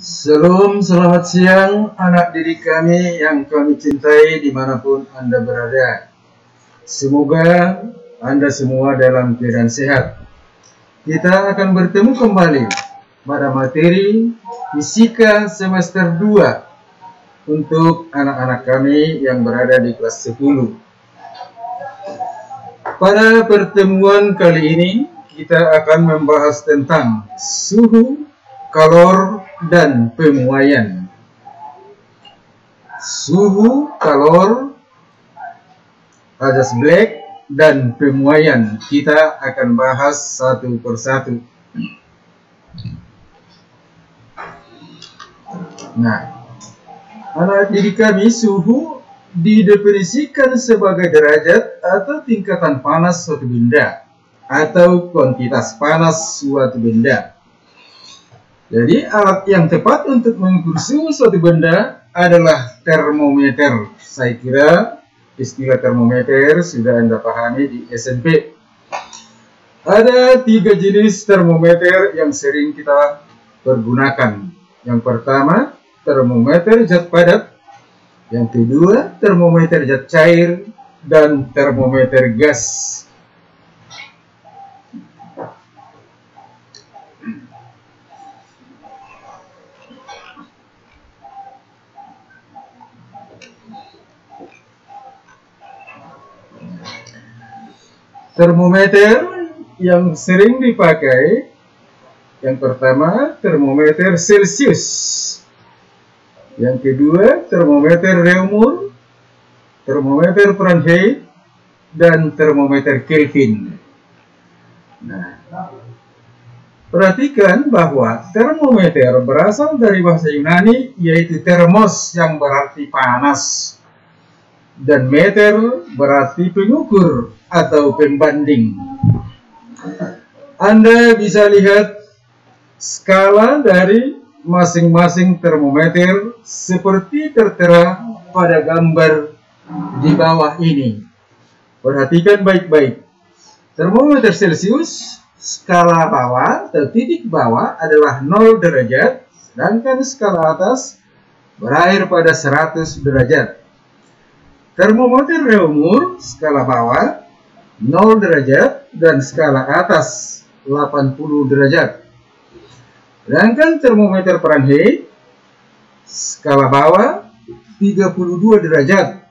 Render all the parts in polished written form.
Selamat siang anak didik kami yang kami cintai dimanapun Anda berada. Semoga Anda semua dalam keadaan sehat. Kita akan bertemu kembali pada materi Fisika semester 2 untuk anak-anak kami yang berada di kelas 10. Pada pertemuan kali ini kita akan membahas tentang suhu, kalor, dan pemuaian. Suhu, kalor, ajas Black, dan pemuaian kita akan bahas satu persatu. Nah, anak didik kami, suhu didefinisikan sebagai derajat atau tingkatan panas suatu benda atau kuantitas panas suatu benda. Jadi alat yang tepat untuk mengukur suhu suatu benda adalah termometer. Saya kira istilah termometer sudah Anda pahami di SMP. Ada 3 jenis termometer yang sering kita pergunakan. Yang pertama, termometer zat padat. Yang kedua, termometer zat cair. Dan termometer gas. Termometer yang sering dipakai, yang pertama termometer Celsius, yang kedua termometer Reaumur, termometer Fahrenheit, dan termometer Kelvin. Nah, perhatikan bahwa termometer berasal dari bahasa Yunani, yaitu termos yang berarti panas, dan meter berarti pengukur atau pembanding. Anda bisa lihat skala dari masing-masing termometer seperti tertera pada gambar di bawah ini. Perhatikan baik-baik. Termometer Celsius, skala bawah atau titik bawah adalah 0 derajat, sedangkan skala atas berakhir pada 100 derajat. Termometer Reaumur, skala bawah 0 derajat dan skala atas 80 derajat. Sedangkan termometer Fahrenheit, skala bawah 32 derajat.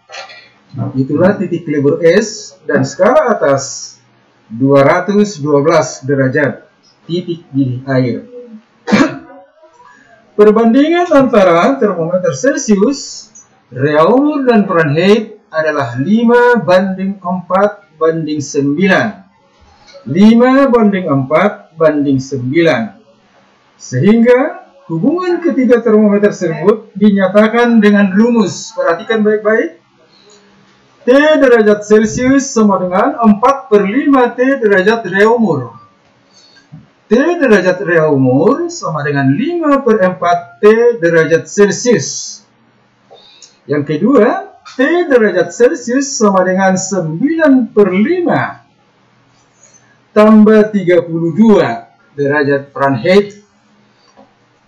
Itulah titik lebur es, dan skala atas 212 derajat, titik didih air. Perbandingan antara termometer Celsius, Reaumur, dan Fahrenheit adalah 5:4:9. 5:4:9. Sehingga hubungan ketiga termometer tersebut dinyatakan dengan rumus. Perhatikan baik-baik. T derajat Celsius sama dengan 4/5 T derajat Reaumur. T derajat Reaumur sama dengan 5/4 T derajat Celsius. Yang kedua, T derajat Celsius sama dengan 9/5 tambah 32 derajat Fahrenheit.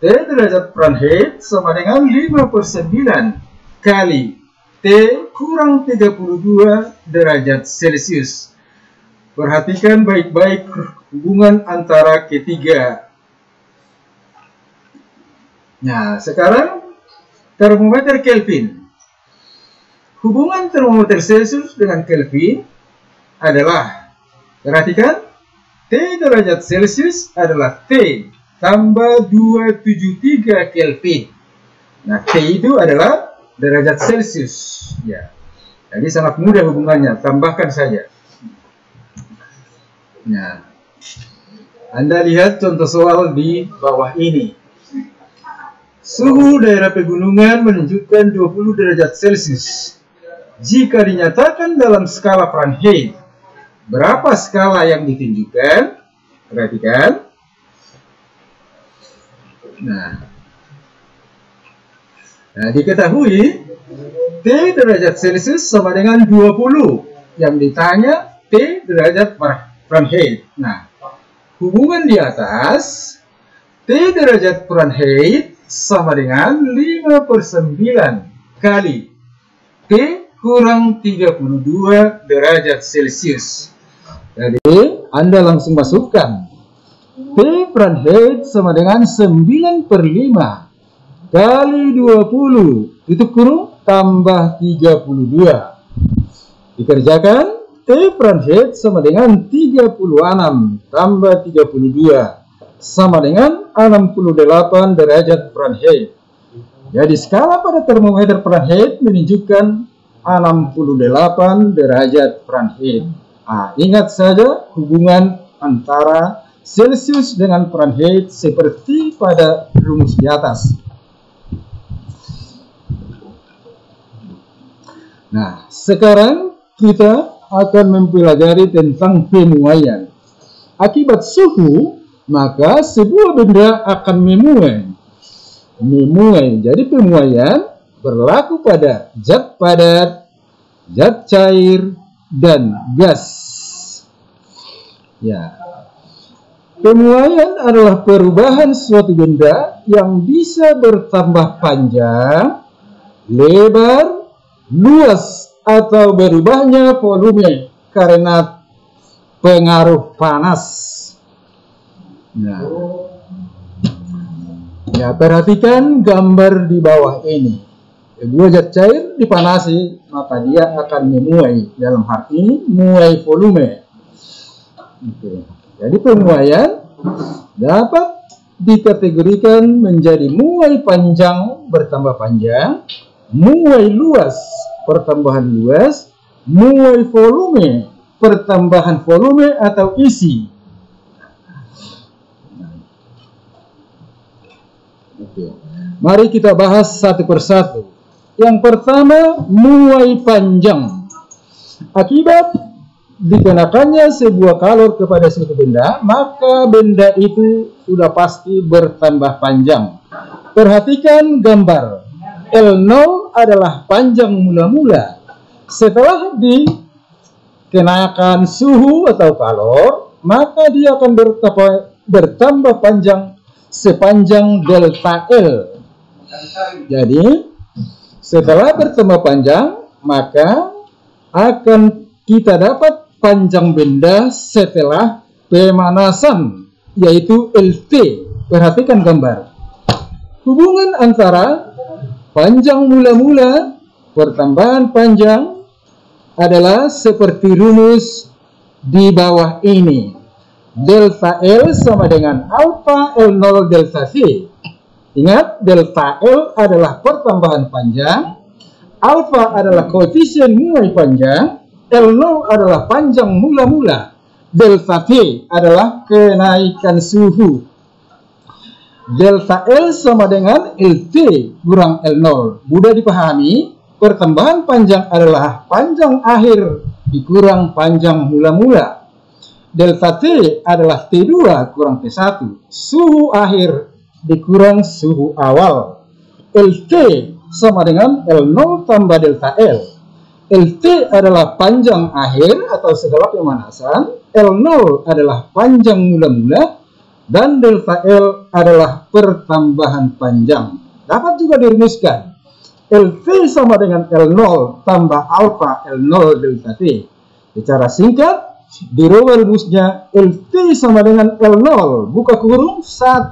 T derajat Fahrenheit sama dengan 5/9 kali T kurang 32 derajat Celsius. Perhatikan baik-baik hubungan antara ketiga. Nah, sekarang termometer Kelvin. Hubungan termometer Celsius dengan Kelvin adalah, perhatikan, T derajat Celsius adalah T tambah 273 Kelvin. Nah, T itu adalah derajat Celsius. Ya, jadi sangat mudah hubungannya, tambahkan saja. Nah, Anda lihat contoh soal di bawah ini. Suhu daerah pegunungan menunjukkan 20 derajat Celsius. Jika dinyatakan dalam skala Fahrenheit, berapa skala yang ditunjukkan? Perhatikan. Nah, diketahui T derajat Celsius sama dengan 20. Yang ditanya T derajat Fahrenheit. Nah, hubungan di atas, T derajat Fahrenheit sama dengan 5/9 kali T kurang 32 derajat Celcius. Jadi Anda langsung masukkan T Fahrenheit sama dengan 9/5 kali 20 tutup kurung tambah 32. Dikerjakan T Fahrenheit sama dengan 36 tambah 32 sama dengan 68 derajat Fahrenheit. Jadi skala pada termometer Fahrenheit menunjukkan 68 derajat Fahrenheit. Nah, ingat saja hubungan antara Celsius dengan Fahrenheit seperti pada rumus di atas. Nah, sekarang kita akan mempelajari tentang pemuaian. Akibat suhu, maka sebuah benda akan memuai. Jadi pemuaian berlaku pada zat padat, zat cair, dan gas. Ya. Pemuaian adalah perubahan suatu benda yang bisa bertambah panjang, lebar, luas, atau berubahnya volume karena pengaruh panas. Nah, ya perhatikan gambar di bawah ini. Sebuah zat cair dipanasi, maka dia akan memuai. Dalam hal ini, muai volume. Oke. Jadi pemuaian dapat dikategorikan menjadi muai panjang bertambah panjang, muai luas pertambahan luas, muai volume pertambahan volume atau isi. Oke. Mari kita bahas satu persatu. Yang pertama, muai panjang. Akibat dikenakannya sebuah kalor kepada suatu benda, maka benda itu sudah pasti bertambah panjang. Perhatikan gambar. L0 adalah panjang mula-mula. Setelah dikenakan suhu atau kalor, maka dia akan bertambah panjang sepanjang delta L. Jadi, setelah bertambah panjang, maka akan kita dapat panjang benda setelah pemanasan, yaitu LT. Perhatikan gambar. Hubungan antara panjang mula-mula pertambahan panjang adalah seperti rumus di bawah ini. Delta L sama dengan alpha L0 delta V. Ingat, delta L adalah pertambahan panjang, alpha adalah koefisien muai panjang, L0 adalah panjang mula-mula, delta V adalah kenaikan suhu. Delta L sama dengan LT kurang L0. Mudah dipahami, pertambahan panjang adalah panjang akhir dikurang panjang mula-mula. Delta T adalah T2 kurang T1. Suhu akhir dikurang suhu awal. LT sama dengan L0 tambah delta L. LT adalah panjang akhir atau segala pemanasan. L0 adalah panjang mula-mula. Dan delta L adalah pertambahan panjang. Dapat juga dirumuskan. LT sama dengan L0 tambah alpha L0 delta T. Secara singkat, dirubah rumusnya LT sama dengan L0 buka kurung 1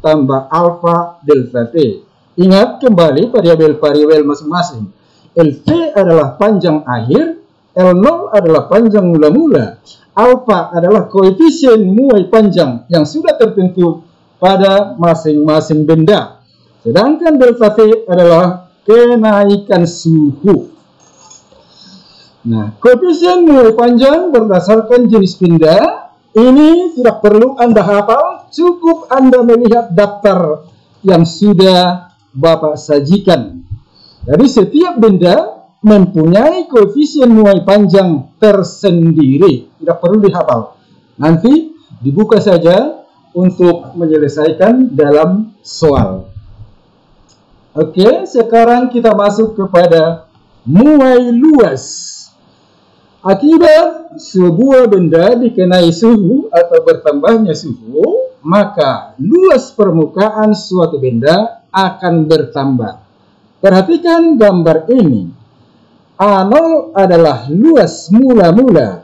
tambah alpha delta T. Ingat kembali variabel-variabel masing-masing. LT adalah panjang akhir, L0 adalah panjang mula-mula, alpha adalah koefisien muai panjang yang sudah tertentu pada masing-masing benda. Sedangkan delta T adalah kenaikan suhu. Nah, koefisien muai panjang berdasarkan jenis benda ini tidak perlu Anda hafal, cukup Anda melihat daftar yang sudah Bapak sajikan. Jadi setiap benda mempunyai koefisien muai panjang tersendiri, tidak perlu dihafal. Nanti dibuka saja untuk menyelesaikan dalam soal. Oke, sekarang kita masuk kepada muai luas. Akibat sebuah benda dikenai suhu atau bertambahnya suhu, maka luas permukaan suatu benda akan bertambah. Perhatikan gambar ini. A0 adalah luas mula-mula.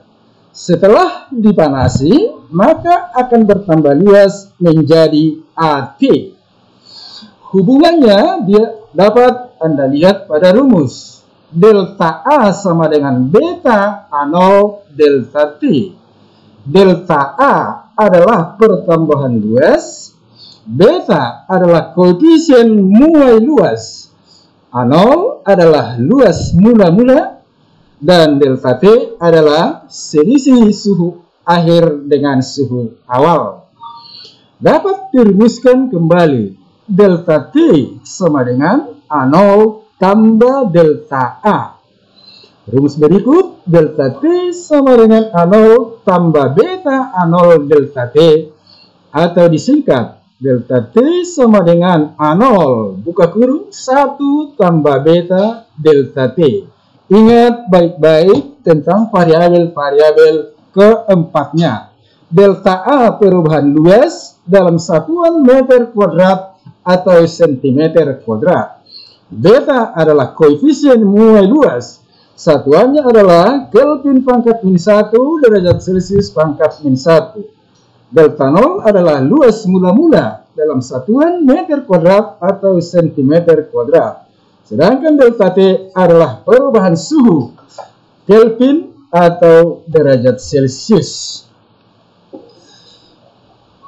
Setelah dipanasi, maka akan bertambah luas menjadi AT. Hubungannya dapat Anda lihat pada rumus. Delta A sama dengan beta A0 delta T. Delta A adalah pertambahan luas, beta adalah koefisien muai luas, A0 adalah luas mula-mula, dan delta T adalah selisih suhu akhir dengan suhu awal. Dapat dirumuskan kembali. Delta T sama dengan A0 tambah delta A. Rumus berikut, delta T sama dengan A0 tambah beta A0 delta T, atau disingkat delta T sama dengan A0 buka kurung 1 tambah beta delta T. Ingat baik-baik tentang variabel-variabel keempatnya. Delta A perubahan luas dalam satuan meter kuadrat atau sentimeter kuadrat. Beta adalah koefisien muai luas. Satuannya adalah Kelvin pangkat min 1 derajat Celcius pangkat min 1. Delta 0 adalah luas mula-mula dalam satuan meter kuadrat atau sentimeter kuadrat. Sedangkan delta T adalah perubahan suhu Kelvin atau derajat Celcius.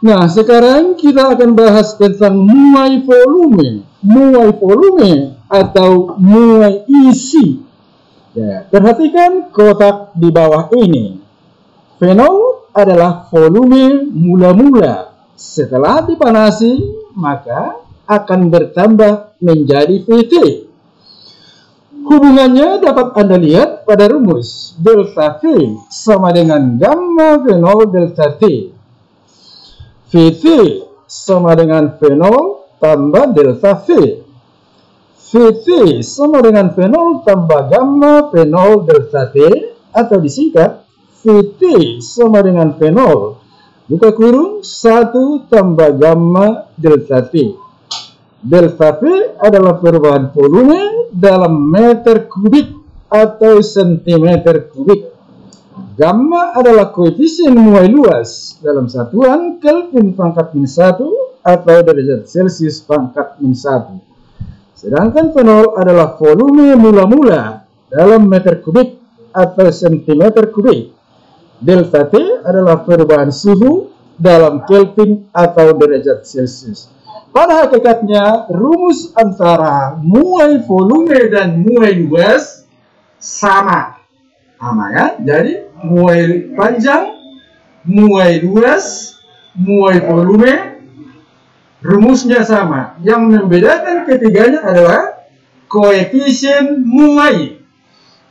Nah, sekarang kita akan bahas tentang muai volume. Muai volume atau muai isi. Ya, perhatikan kotak di bawah ini. Fenol adalah volume mula-mula. Setelah dipanasi, maka akan bertambah menjadi VT. Hubungannya dapat Anda lihat pada rumus. Delta V sama dengan gamma fenol delta T. VT sama dengan fenol tambah delta V. VT sama dengan fenol tambah gamma fenol delta T, atau disingkat VT sama dengan fenol buka kurung 1 tambah gamma delta T. Delta V adalah perubahan volume dalam meter kubik atau sentimeter kubik. Gamma adalah koefisien muai luas dalam satuan Kelvin pangkat min 1 atau derajat Celcius pangkat min 1. Sedangkan fenol adalah volume mula-mula dalam meter kubik atau sentimeter kubik. Delta T adalah perubahan suhu dalam Kelvin atau derajat Celcius. Pada hakikatnya, rumus antara muai volume dan muai luas sama. Ya. Jadi, muai panjang, muai luas, muai volume, rumusnya sama. Yang membedakan ketiganya adalah koefisien muai.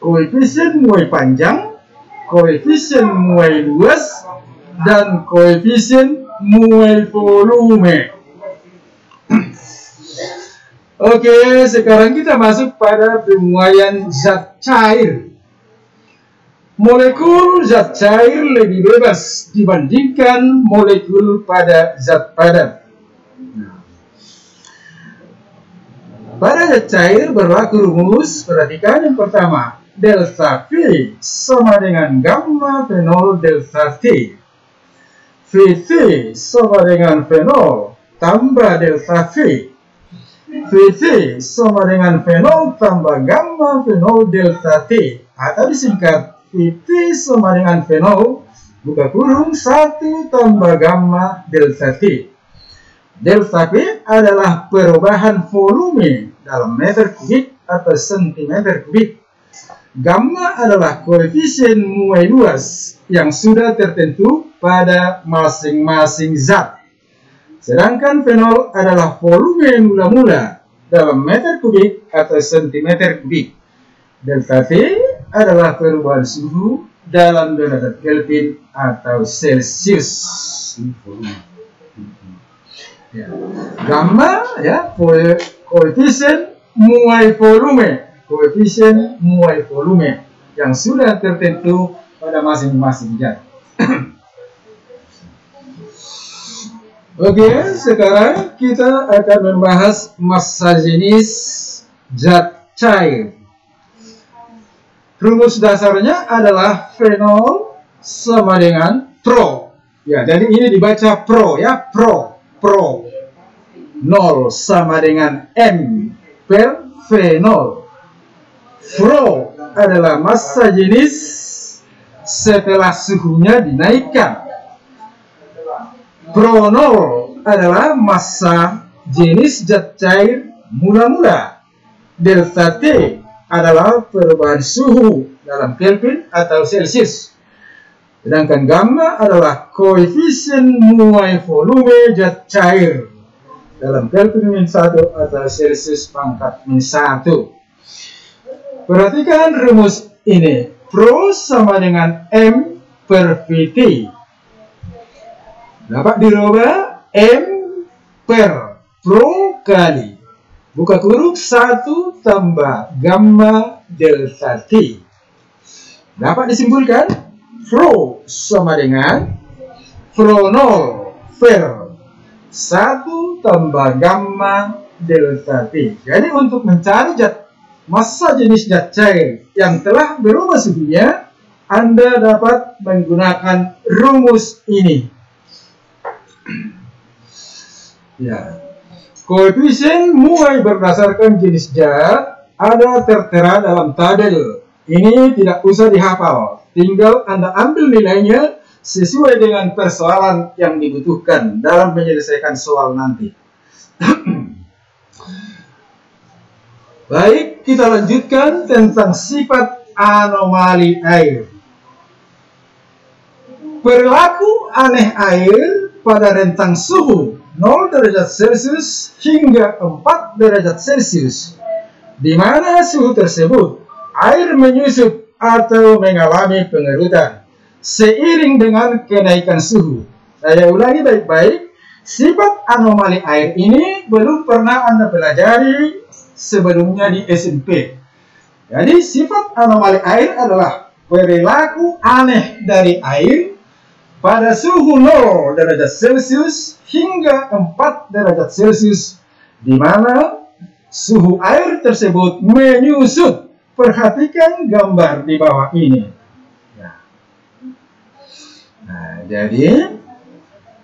Koefisien muai panjang, koefisien muai luas, dan koefisien muai volume. Oke, sekarang kita masuk pada pemuaian zat cair. Molekul zat cair lebih bebas dibandingkan molekul pada zat padat. Pada zat cair berlaku rumus, perhatikan yang pertama, delta V sama dengan gamma fenol delta T. VT sama dengan fenol tambah delta V. VT sama dengan fenol tambah gamma fenol delta T, atau disingkat VT sama dengan fenol buka kurung 1 tambah gamma delta T. Delta P adalah perubahan volume dalam meter kubik atau sentimeter kubik. Gamma adalah koefisien muai luas yang sudah tertentu pada masing-masing zat. Sedangkan fenol adalah volume mula-mula dalam meter kubik atau sentimeter kubik. Delta T adalah perubahan suhu dalam derajat Kelvin atau Celcius. Ya. Gamma ya koefisien muai volume, koefisien muai volume yang sudah tertentu pada masing-masing zat. Oke, sekarang kita akan membahas massa jenis zat cair. Rumus dasarnya adalah fenol sama dengan pro. Ya, jadi ini dibaca pro ya, pro. 0 sama dengan M per fenol. Pro adalah massa jenis setelah suhunya dinaikkan. Pro 0 adalah massa jenis zat cair mula-mula. Delta T adalah perubahan suhu dalam Kelvin atau Celsius. Sedangkan gamma adalah koefisien muai volume zat cair dalam Kelvin -1 atau Celsius pangkat -1. Perhatikan rumus ini. Pro sama dengan M per VT. Dapat dirubah M per pro kali buka kurung 1 tambah gamma delta T. Dapat disimpulkan pro sama dengan pro 0 per 1 tambah gamma delta T. Jadi untuk mencari massa jenis zat cair yang telah berubah suhunya, Anda dapat menggunakan rumus ini. Ya, koefisien muai berdasarkan jenis zat ada tertera dalam tabel. Ini tidak usah dihafal, tinggal Anda ambil nilainya sesuai dengan persoalan yang dibutuhkan dalam menyelesaikan soal nanti. Baik, kita lanjutkan tentang sifat anomali air. Perilaku aneh air pada rentang suhu 0 derajat Celcius hingga 4 derajat Celcius, di mana suhu tersebut air menyusut atau mengalami pengerutan seiring dengan kenaikan suhu. Saya ulangi baik-baik, sifat anomali air ini belum pernah Anda pelajari sebelumnya di SMP. Jadi sifat anomali air adalah perilaku aneh dari air pada suhu 0 derajat Celcius hingga 4 derajat Celcius, di mana suhu air tersebut menyusut. Perhatikan gambar di bawah ini. Nah, jadi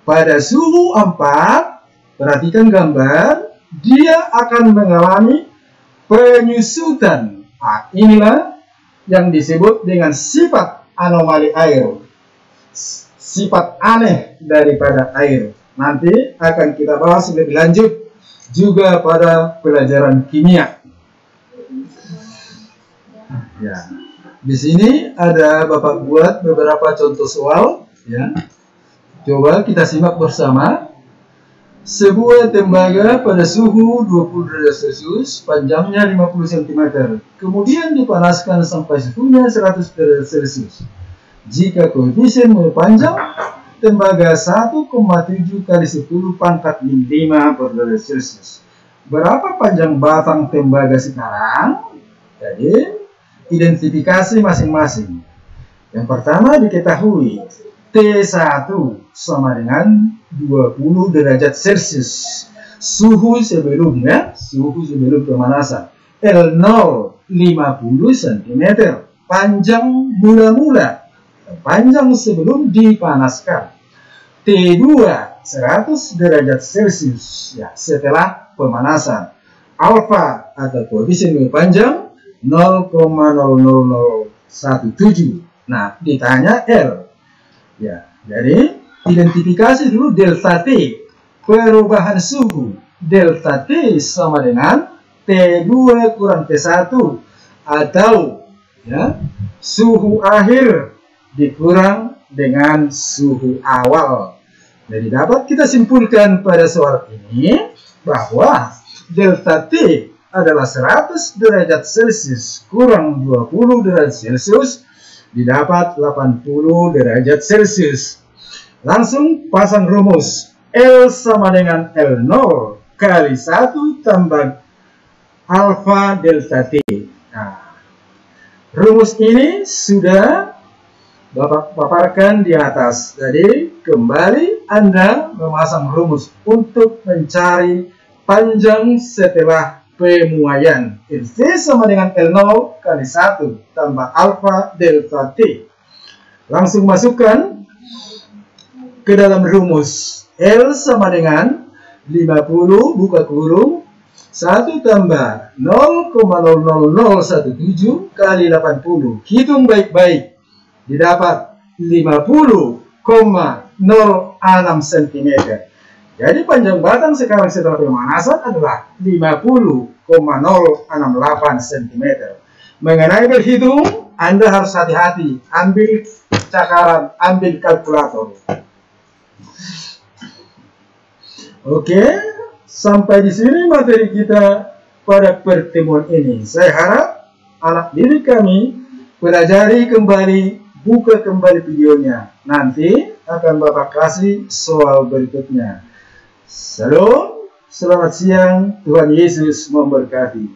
pada suhu 4, perhatikan gambar, dia akan mengalami penyusutan. Nah, inilah yang disebut dengan sifat anomali air. Sifat aneh daripada air. Nanti akan kita bahas lebih lanjut juga pada pelajaran kimia. Ya, di sini ada Bapak buat beberapa contoh soal. Ya, coba kita simak bersama. Sebuah tembaga pada suhu 20 derajat Celcius, panjangnya 50 cm, kemudian dipanaskan sampai suhunya 100 derajat Celcius. Jika koefisien muai panjang tembaga 1,7 kali 10 pangkat 5 per derajat Celcius. Berapa panjang batang tembaga sekarang? Jadi, identifikasi masing-masing. Yang pertama diketahui T1 sama dengan 20 derajat Celcius. Suhu sebelumnya, suhu sebelum pemanasan. L0 50 cm. Panjang mula-mula. Panjang sebelum dipanaskan. T2 100 derajat Celcius. Ya, setelah pemanasan. Alfa atau koefisien muai panjang 0,00017. Nah, ditanya L. Ya, jadi identifikasi dulu delta T, perubahan suhu. Delta T sama dengan T2 kurang T1 atau ya, suhu akhir dikurang dengan suhu awal. Jadi dapat kita simpulkan pada soal ini bahwa delta T adalah 100 derajat Celcius kurang 20 derajat Celcius didapat 80 derajat Celcius. Langsung pasang rumus. L sama dengan L0 kali 1 tambah alfa delta T. Nah, rumus ini sudah Bapak paparkan di atas. Jadi kembali Anda memasang rumus untuk mencari panjang setelah pemuaian. LC sama dengan L0 kali 1 tambah alfa delta T. Langsung masukkan ke dalam rumus. L sama dengan 50 buka kurung 1 tambah 0,00017 kali 80. Hitung baik-baik. Didapat 50,06 cm. Jadi panjang batang sekarang setelah pemanasan adalah 50,068 cm. Mengenai berhitung, Anda harus hati-hati. Ambil cakaran, ambil kalkulator. Oke, sampai di sini materi kita pada pertemuan ini. Saya harap anak didik kami pelajari kembali, buka kembali videonya. Nanti akan Bapak kasih soal berikutnya. Salam, selamat siang, Tuhan Yesus memberkati.